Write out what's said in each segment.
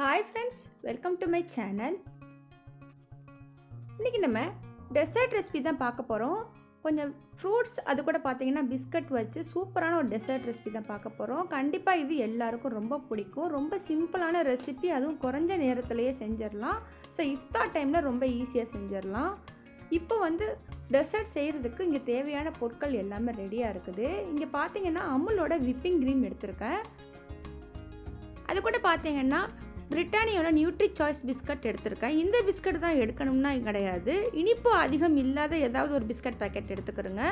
Hi friends, welcome to my channel. இன்னைக்கு நம்ம dessert recipe தான் பார்க்க போகிறோம். கொஞ்சம் ஃப்ரூட்ஸ் அது கூட பார்த்தீங்கன்னா பிஸ்கட் வச்சு சூப்பரான ஒரு டெசர்ட் ரெசிபி தான் பார்க்க போகிறோம். கண்டிப்பாக இது எல்லாருக்கும் ரொம்ப பிடிக்கும். ரொம்ப சிம்பிளான ரெசிபி, அதுவும் குறைஞ்ச நேரத்திலேயே செஞ்சிடலாம். ஸோ இஃப்தார் டைமில் ரொம்ப ஈஸியாக செஞ்சிடலாம். இப்போ டெசர்ட் செய்கிறதுக்கு இங்கே தேவையான பொருட்கள் எல்லாமே ரெடியாக இருக்குது. இங்கே பார்த்தீங்கன்னா அமுலோட விப்பிங் க்ரீம் எடுத்திருக்கேன். அது கூட பார்த்தீங்கன்னா பிரிட்டானியோட நியூட்ரி சாய்ஸ் பிஸ்கட் எடுத்திருக்கேன். இந்த பிஸ்கட் தான் எடுக்கணும்னா கிடையாது, இனிப்பு அதிகம் இல்லாத ஏதாவது ஒரு பிஸ்கட் பேக்கெட் எடுத்துக்கிறோங்க.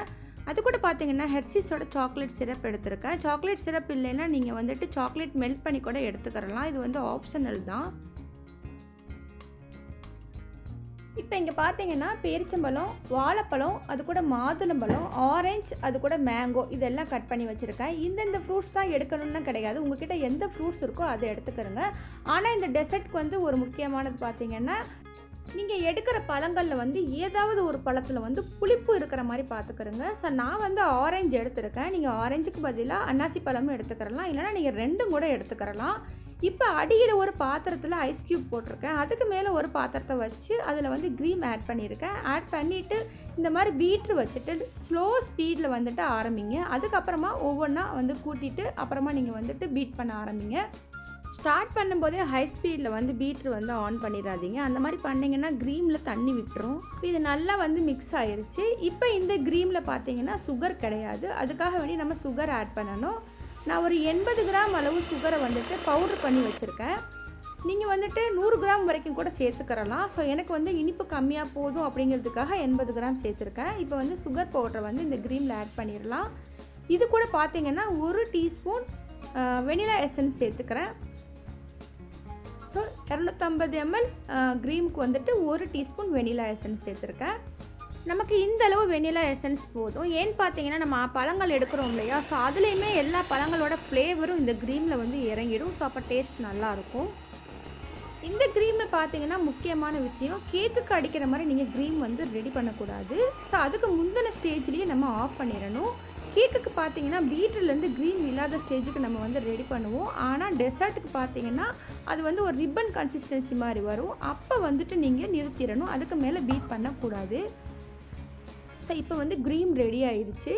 அது கூட பார்த்தீங்கன்னா ஹெர்ஷீஸோட சாக்லேட் சிரப் எடுத்திருக்கேன். சாக்லேட் சிரப் இல்லைன்னா நீங்கள் சாக்லேட் மெல்ட் பண்ணி கூட எடுத்துக்கிறலாம். இது ஆப்ஷனல் தான். இப்போ இங்கே பார்த்தீங்கன்னா பேரிச்சம்பழம், வாழைப்பழம், அது கூட மாதுளம்பழம், ஆரஞ்சு, அது கூட மேங்கோ இதெல்லாம் கட் பண்ணி வச்சுருக்கேன். இந்தந்த ஃப்ரூட்ஸ் தான் எடுக்கணும்னா கிடையாது, உங்ககிட்ட எந்த ஃப்ரூட்ஸ் இருக்கோ அதை எடுத்துக்கிறோங்க. ஆனால் இந்த டெசர்ட்க்கு ஒரு முக்கியமானது பார்த்தீங்கன்னா, நீங்கள் எடுக்கிற பழங்களில் ஏதாவது ஒரு பழத்தில் புளிப்பு இருக்கிற மாதிரி பார்த்துக்கிறோங்க. ஸோ நான் ஆரஞ்சு எடுத்துருக்கேன். நீங்கள் ஆரஞ்சுக்கு பதிலாக அன்னாசி பழமும் எடுத்துக்கிறலாம், இல்லைனா நீங்கள் ரெண்டும் கூட எடுத்துக்கிறலாம். இப்போ அடியில் ஒரு பாத்திரத்தில் ஐஸ் க்யூப் போட்டிருக்கேன். அதுக்கு மேலே ஒரு பாத்திரத்தை வச்சு அதில் க்ரீம் ஆட் பண்ணியிருக்கேன். ஆட் பண்ணிவிட்டு இந்த மாதிரி பீட்ரு வச்சுட்டு ஸ்லோ ஸ்பீடில் ஆரம்பிங்க. அதுக்கப்புறமா ஒவ்வொன்றா கூட்டிட்டு அப்புறமா நீங்கள் பீட் பண்ண ஆரம்பிங்க. ஸ்டார்ட் பண்ணும்போதே ஹை ஸ்பீடில் பீட்ரு ஆன் பண்ணிடாதீங்க. அந்த மாதிரி பண்ணிங்கன்னா க்ரீமில் தண்ணி விட்டுரும். இது நல்லா மிக்ஸ் ஆயிருச்சு. இப்போ இந்த க்ரீமில் பார்த்தீங்கன்னா சுகர் கிடையாது, அதுக்காக வேண்டி நம்ம சுகர் ஆட் பண்ணணும். நான் ஒரு 80 கிராம் அளவு சுகரை பவுட்ரு பண்ணி வச்சுருக்கேன். நீங்கள் 100 கிராம் வரைக்கும் கூட சேர்த்துக்கிறலாம். ஸோ எனக்கு இனிப்பு கம்மியாக போதும் அப்படிங்கிறதுக்காக 80 கிராம் சேர்த்துருக்கேன். இப்போ சுகர் பவுடரை இந்த க்ரீமில் ஆட் பண்ணிடலாம். இது கூட பார்த்தீங்கன்னா 1 டீஸ்பூன் வெனிலா எசன்ஸ் சேர்த்துக்கிறேன். ஸோ 250 ml க்ரீமுக்கு 1 டீஸ்பூன் வெனிலா எசன்ஸ் சேர்த்துருக்கேன். நமக்கு இந்த அளவு வெனிலா எசன்ஸ் போதும். ஏன்னு பார்த்தீங்கன்னா நம்ம பழங்கள் எடுக்கிறோம் இல்லையா, ஸோ அதுலேயுமே எல்லா பழங்களோட ஃப்ளேவரும் இந்த க்ரீமில் இறங்கிடும். ஸோ அப்போ டேஸ்ட் நல்லாயிருக்கும். இந்த க்ரீமில் பார்த்தீங்கன்னா முக்கியமான விஷயம், கேக்குக்கு அடிக்கிற மாதிரி நீங்கள் க்ரீம் ரெடி பண்ணக்கூடாது. ஸோ அதுக்கு முந்தின ஸ்டேஜ்லேயே நம்ம ஆஃப் பண்ணிடணும். கேக்குக்கு பார்த்தீங்கன்னா பீட்ருலேருந்து க்ரீம் இல்லாத ஸ்டேஜுக்கு நம்ம ரெடி பண்ணுவோம். ஆனால் டெசர்ட்டுக்கு பார்த்தீங்கன்னா அது ஒரு ரிப்பன் கன்சிஸ்டன்சி மாதிரி வரும். அப்போ நீங்கள் நிறுத்திடணும், அதுக்கு மேலே பீட் பண்ணக்கூடாது. ஸோ இப்போ க்ரீம் ரெடி ஆயிடுச்சு.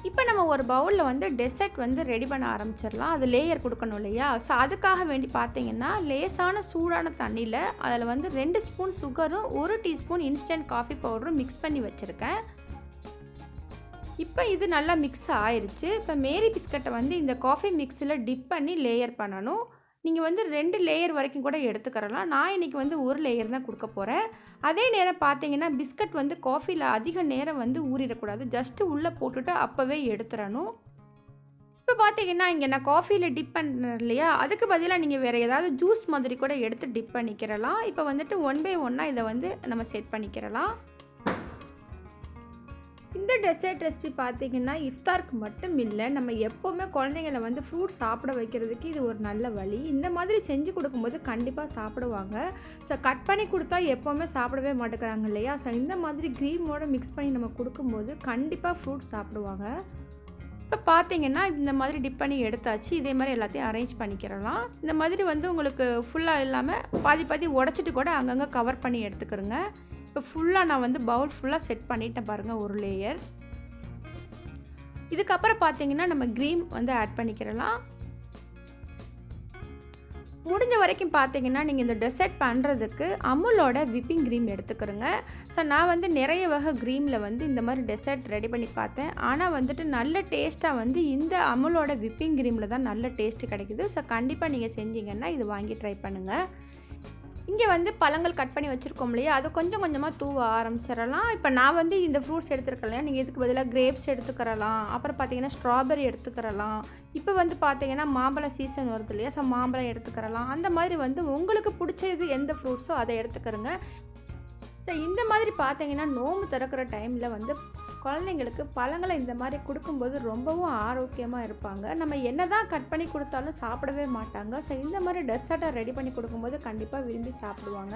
இப்போ நம்ம ஒரு பவுலில் டெசர்ட் ரெடி பண்ண ஆரம்பிச்சிடலாம். அது லேயர் கொடுக்கணும் இல்லையா, ஸோ அதுக்காக வேண்டி பார்த்தீங்கன்னா லேசான சூடான தண்ணியில் அதில் 2 ஸ்பூன் சுகரும் 1 டீஸ்பூன் இன்ஸ்டன்ட் காஃபி பவுடரும் மிக்ஸ் பண்ணி வச்சுருக்கேன். இப்போ இது நல்லா மிக்ஸ் ஆயிடுச்சு. இப்போ மேரி பிஸ்கட்டை இந்த காஃபி மிக்ஸில் டிப் பண்ணி லேயர் பண்ணணும். நீங்கள் 2 லேயர் வரைக்கும் கூட எடுத்துக்கிறலாம். நான் இன்றைக்கி 1 லேயர் தான் கொடுக்க போகிறேன். அதே நேரம் பார்த்தீங்கன்னா பிஸ்கட் காஃபியில் அதிக நேரம் ஊறிடக்கூடாது. ஜஸ்ட்டு உள்ளே போட்டுட்டு அப்போவே எடுத்துடணும். இப்போ பார்த்தீங்கன்னா இங்கே நான் காஃபியில் டிப் பண்ணுறேன் இல்லையா, அதுக்கு பதிலாக நீங்கள் வேறு ஏதாவது ஜூஸ் மாதிரி கூட எடுத்து டிப் பண்ணிக்கிறலாம். இப்போ 1 பை 1 இதை நம்ம செட் பண்ணிக்கிறலாம். இந்த டெசர்ட் ரெசிபி பார்த்தீங்கன்னா இஃப்தாருக்கு மட்டும் இல்லை, நம்ம எப்போவுமே குழந்தைங்களை ஃப்ரூட்ஸ் சாப்பிட வைக்கிறதுக்கு இது ஒரு நல்ல வழி. இந்த மாதிரி செஞ்சு கொடுக்கும்போது கண்டிப்பாக சாப்பிடுவாங்க. ஸோ கட் பண்ணி கொடுத்தா எப்போவுமே சாப்பிடவே மாட்டேங்கிறாங்க இல்லையா, ஸோ இந்த மாதிரி க்ரீமோடு மிக்ஸ் பண்ணி நம்ம கொடுக்கும்போது கண்டிப்பாக ஃப்ரூட்ஸ் சாப்பிடுவாங்க. இப்போ பார்த்தீங்கன்னா இந்த மாதிரி டிப் பண்ணி எடுத்தாச்சு. இதே மாதிரி எல்லாத்தையும் அரேஞ்ச் பண்ணிக்கிறலாம். இந்த மாதிரி உங்களுக்கு ஃபுல்லாக இல்லாமல் பாதி உடச்சிட்டு கூட அங்கங்கே கவர் பண்ணி எடுத்துக்கிறோங்க. இப்போ ஃபுல்லாக நான் பவுல் ஃபுல்லாக செட் பண்ணிட்டேன் பாருங்கள், ஒரு லேயர். இதுக்கப்புறம் பார்த்தீங்கன்னா நம்ம க்ரீம் ஆட் பண்ணிக்கிறலாம். முடிஞ்ச வரைக்கும் பார்த்தீங்கன்னா நீங்கள் இந்த டெசர்ட் பண்ணுறதுக்கு அமுலோட விப்பிங் க்ரீம் எடுத்துக்கிறோங்க. ஸோ நான் நிறைய வகை க்ரீமில் இந்த மாதிரி டெசர்ட் ரெடி பண்ணி பார்த்தேன். ஆனால் நல்ல டேஸ்ட்டாக இந்த அமுலோட விப்பிங் க்ரீமில் தான் நல்ல டேஸ்ட்டு கிடைக்குது. ஸோ கண்டிப்பாக நீங்கள் செஞ்சீங்கன்னா இது வாங்கி ட்ரை பண்ணுங்கள். இங்கே பழங்கள் கட் பண்ணி வச்சுருக்கோம் இல்லையா, அது கொஞ்சம் கொஞ்சமாக தூவ ஆரம்பிச்சிடலாம். இப்போ நான் இந்த ஃப்ரூட்ஸ் எடுத்துருக்கலாம், நீங்கள் இதுக்கு பதிலாக கிரேப்ஸ் எடுத்துக்கிறலாம். அப்புறம் பார்த்தீங்கன்னா ஸ்ட்ராபெரி எடுத்துக்கிறலாம். இப்போ பார்த்தீங்கன்னா மாம்பழம் சீசன் வருது இல்லையா, ஸோ மாம்பழம் எடுத்துக்கிறலாம். அந்த மாதிரி உங்களுக்கு பிடிச்சது எந்த ஃப்ரூட்ஸோ அதை எடுத்துக்கிறோங்க. ஸோ இந்த மாதிரி பார்த்தீங்கன்னா நோம்பு திறக்கிற டைமில் குழந்தைங்களுக்கு பழங்களை இந்த மாதிரி கொடுக்கும்போது ரொம்பவும் ஆரோக்கியமாக இருப்பாங்க. நம்ம என்ன தான் கட் பண்ணி கொடுத்தாலும் சாப்பிடவே மாட்டாங்க. ஸோ இந்த மாதிரி டெசர்ட்டை ரெடி பண்ணி கொடுக்கும்போது கண்டிப்பாக விரும்பி சாப்பிடுவாங்க.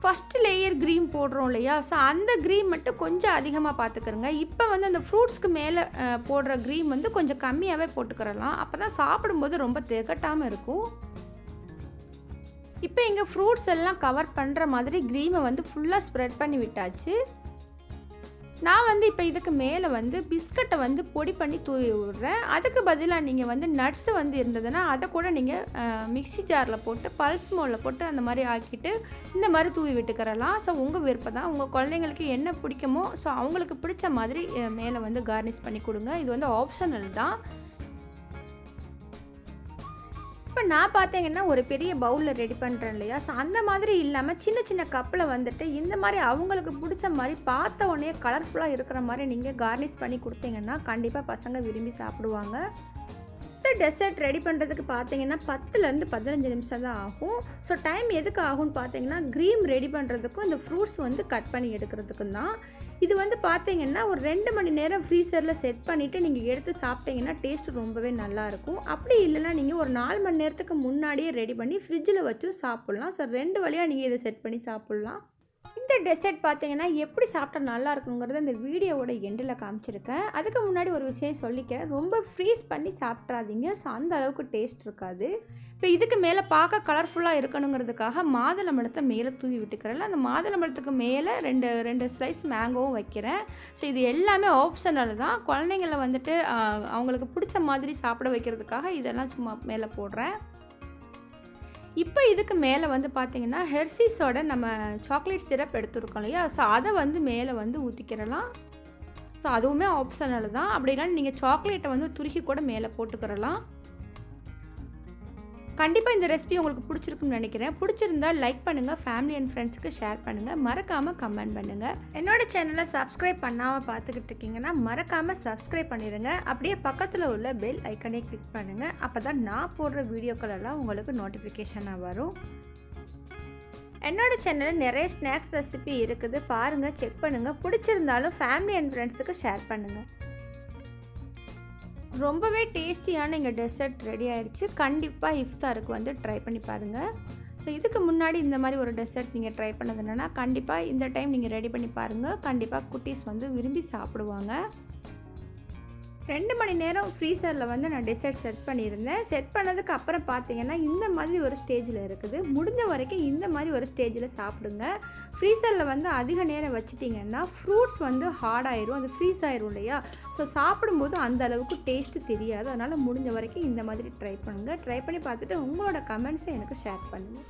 ஃபஸ்ட்டு லேயர் க்ரீம் போடுறோம் இல்லையா, ஸோ அந்த க்ரீம் மட்டும் கொஞ்சம் அதிகமாக பார்த்துக்கிறங்க. இப்போ வந்து அந்த ஃப்ரூட்ஸ்க்கு மேலே போடுற க்ரீம் வந்து கொஞ்சம் கம்மியாகவே போட்டுக்கிறலாம். அப்போ தான் சாப்பிடும்போது ரொம்ப திகட்டாமல் இருக்கும். இப்போ எங்கள் ஃப்ரூட்ஸ் எல்லாம் கவர் பண்ணுற மாதிரி க்ரீமை வந்து ஃபுல்லாக ஸ்ப்ரெட் பண்ணி விட்டாச்சு. நான் வந்து இப்போ இதுக்கு மேலே வந்து பிஸ்கட்டை வந்து பொடி பண்ணி தூவி விடுறேன். அதுக்கு பதிலாக நீங்கள் வந்து நட்ஸு வந்து இருந்ததுன்னா அதை கூட நீங்கள் மிக்ஸி ஜாரில் போட்டு பல்ஸ் மோடில் போட்டு அந்த மாதிரி ஆக்கிட்டு இந்த மாதிரி தூவி விட்டுக்கிறலாம். ஸோ உங்கள் விருப்பம் தான். உங்கள் குழந்தைங்களுக்கு என்ன பிடிக்குமோ ஸோ அவங்களுக்கு பிடிச்ச மாதிரி மேலே வந்து கார்னிஷ் பண்ணி கொடுங்க. இது வந்து ஆப்ஷனல் தான். இப்போ நான் பார்த்தீங்கன்னா ஒரு பெரிய பவுலில் ரெடி பண்ணுறேன் இல்லையா, ஸோ அந்த மாதிரி இல்லாமல் சின்ன சின்ன கப்பில் வந்துட்டு இந்த மாதிரி அவங்களுக்கு பிடிச்ச மாதிரி பார்த்த உடனே கலர்ஃபுல்லாக இருக்கிற மாதிரி நீங்கள் கார்னிஷ் பண்ணி கொடுத்தீங்கன்னா கண்டிப்பாக பசங்க விரும்பி சாப்பிடுவாங்க. இந்த டெசர்ட் ரெடி பண்ணுறதுக்கு பார்த்தீங்கன்னா 10லேருந்து 15 நிமிஷம் தான் ஆகும். ஸோ டைம் எதுக்கு ஆகும்னு பார்த்தீங்கன்னா க்ரீம் ரெடி பண்ணுறதுக்கும் இந்த ஃப்ரூட்ஸ் வந்து கட் பண்ணி எடுக்கிறதுக்கும் தான். இது வந்து பார்த்தீங்கன்னா ஒரு 2 மணி நேரம் ஃப்ரீசரில் செட் பண்ணிவிட்டு நீங்கள் எடுத்து சாப்பிட்டீங்கன்னா டேஸ்ட் ரொம்பவே நல்லாயிருக்கும். அப்படி இல்லைனா நீங்கள் ஒரு 4 மணி நேரத்துக்கு முன்னாடியே ரெடி பண்ணி ஃப்ரிட்ஜில் வச்சும் சாப்பிட்லாம். ஸோ 2 வழியாக நீங்கள் இதை செட் பண்ணி சாப்பிட்லாம். இந்த டெசர்ட் பார்த்தீங்கன்னா எப்படி சாப்பிட்டா நல்லா இருக்குங்கிறத இந்த வீடியோவோட எண்டில் காமிச்சிருக்கேன். அதுக்கு முன்னாடி ஒரு விஷயம் சொல்லிக்கிறேன், ரொம்ப ஃப்ரீஸ் பண்ணி சாப்பிட்றாதீங்க. ஸோ அந்த அளவுக்கு டேஸ்ட் இருக்காது. இப்போ இதுக்கு மேலே பார்க்க கலர்ஃபுல்லாக இருக்கணுங்கிறதுக்காக மாதுளம்பழத்தை மேலே தூவி விட்டுக்கிறேன். அந்த மாதுளம்பழத்துக்கு மேலே ரெண்டு ஸ்லைஸ் மேங்கோவும் வைக்கிறேன். ஸோ இது எல்லாமே ஆப்ஷனல் தான். குழந்தைங்கள வந்துட்டு அவங்களுக்கு பிடிச்ச மாதிரி சாப்பிட வைக்கிறதுக்காக இதெல்லாம் சும்மா மேலே போடுறேன். இப்போ இதுக்கு மேலே வந்து பார்த்தீங்கன்னா ஹெர்ஷீஸோட நம்ம சாக்லேட் சிரப் எடுத்துருக்கோம் இல்லையா, ஸோ அதை வந்து மேலே வந்து ஊற்றிக்கிறலாம். ஸோ அதுவுமே ஆப்ஷனல் தான். அப்படின்னா நீங்கள் சாக்லேட்டை வந்து துருக்கி கூட மேலே போட்டுக்கிறலாம். கண்டிப்பாக இந்த ரெசிபி உங்களுக்கு பிடிச்சிருக்குன்னு நினைக்கிறேன். பிடிச்சிருந்தா லைக் பண்ணுங்கள், ஃபேமிலி அண்ட் ஃப்ரெண்ட்ஸுக்கு ஷேர் பண்ணுங்கள், மறக்காமல் கமெண்ட் பண்ணுங்கள். என்னோட சேனலை சப்ஸ்கிரைப் பண்ணாமல் பார்த்துக்கிட்டு இருக்கீங்கன்னா மறக்காமல் சப்ஸ்கிரைப் பண்ணிடுங்க. அப்படியே பக்கத்தில் உள்ள பெல் ஐக்கனை கிளிக் பண்ணுங்கள். அப்போ தான் நான் போடுற வீடியோக்கள் எல்லாம் உங்களுக்கு நோட்டிஃபிகேஷனாக வரும். என்னோட சேனலில் நிறைய ஸ்நாக்ஸ் ரெசிபி இருக்குது, பாருங்கள், செக் பண்ணுங்கள். பிடிச்சிருந்தாலும் ஃபேமிலி அண்ட் ஃப்ரெண்ட்ஸுக்கு ஷேர் பண்ணுங்கள். ரொம்பவே டேஸ்டியான எங்கள் டெசர்ட் ரெடி ஆகிடுச்சு. கண்டிப்பாக இஃப்தாருக்கு வந்து ட்ரை பண்ணி பாருங்கள். ஸோ இதுக்கு முன்னாடி இந்த மாதிரி ஒரு டெசர்ட் நீங்கள் ட்ரை பண்ணது என்னென்னா கண்டிப்பாக இந்த டைம் நீங்கள் ரெடி பண்ணி பாருங்கள். கண்டிப்பாக குட்டீஸ் வந்து விரும்பி சாப்பிடுவாங்க. 2 மணி நேரம் ஃப்ரீசரில் வந்து நான் டெசர்ட் செட் பண்ணியிருந்தேன். செட் பண்ணதுக்கு அப்புறம் பார்த்தீங்கன்னா இந்த மாதிரி ஒரு ஸ்டேஜில் இருக்குது. முடிஞ்ச வரைக்கும் இந்த மாதிரி ஒரு ஸ்டேஜில் சாப்பிடுங்க. ஃப்ரீசரில் வந்து அதிக நேரம் வச்சிட்டிங்கன்னா ஃப்ரூட்ஸ் வந்து ஹார்ட் ஆயிரும், அது ஃப்ரீஸ் ஆயிரும் இல்லையா, ஸோ சாப்பிடும்போது அந்த அளவுக்கு டேஸ்ட்டு தெரியாது. அதனால் முடிஞ்ச வரைக்கும் இந்த மாதிரி ட்ரை பண்ணுங்கள். ட்ரை பண்ணி பார்த்துட்டு உங்களோட கமெண்ட்ஸை எனக்கு ஷேர் பண்ணுங்கள்.